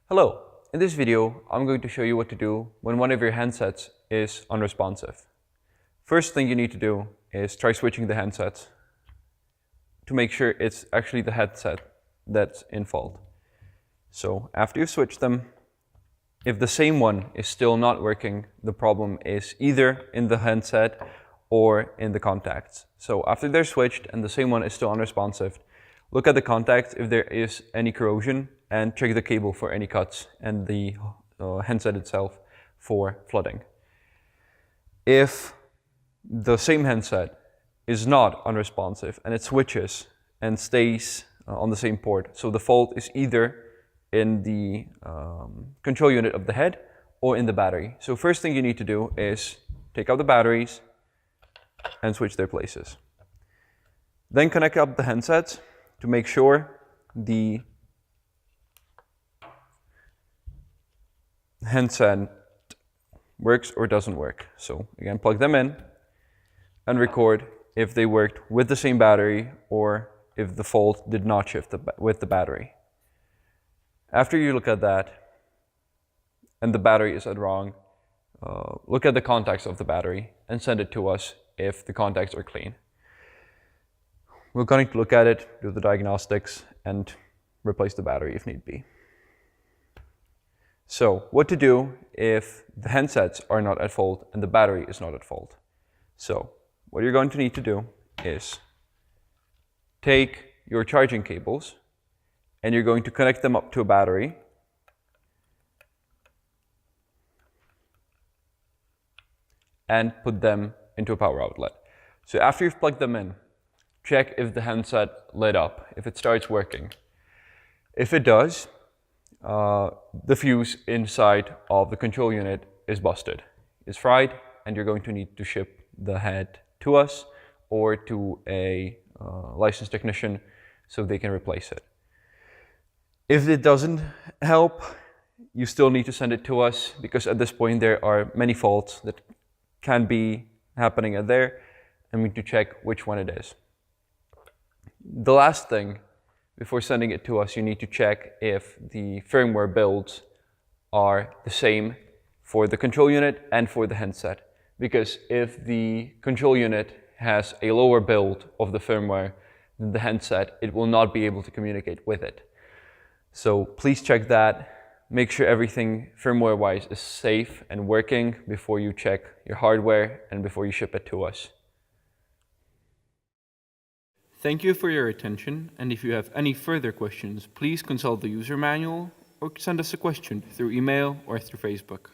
Hello, in this video I'm going to show you what to do when one of your handsets is unresponsive. First thing you need to do is try switching the handsets to make sure it's actually the headset that's in fault. So after you switch them, if the same one is still not working, the problem is either in the handset or in the contacts. So after they're switched and the same one is still unresponsive, look at the contacts if there is any corrosion and check the cable for any cuts and the handset itself for flooding. If the same handset is not unresponsive and it switches and stays on the same port, so the fault is either in the control unit of the head or in the battery. So first thing you need to do is take out the batteries and switch their places. Then connect up the handsets to make sure the handset works or doesn't work. So again, plug them in and record if they worked with the same battery or if the fault did not shift with the battery. After you look at that and the battery is wrong, look at the contacts of the battery and send it to us if the contacts are clean. We're going to look at it, do the diagnostics, and replace the battery if need be. So what to do if the handsets are not at fault and the battery is not at fault. So what you're going to need to do is take your charging cables and you're going to connect them up to a battery. And put them into a power outlet. So after you've plugged them in, check if the handset lit up, if it starts working. If it does, the fuse inside of the control unit is busted, is fried, and you're going to need to ship the head to us or to a licensed technician so they can replace it. If it doesn't help, you still need to send it to us because at this point there are many faults that can be happening at there and we need to check which one it is. The last thing, before sending it to us, you need to check if the firmware builds are the same for the control unit and for the handset. Because if the control unit has a lower build of the firmware than the handset, it will not be able to communicate with it. So please check that. Make sure everything firmware-wise is safe and working before you check your hardware and before you ship it to us. Thank you for your attention, and if you have any further questions, please consult the user manual or send us a question through email or through Facebook.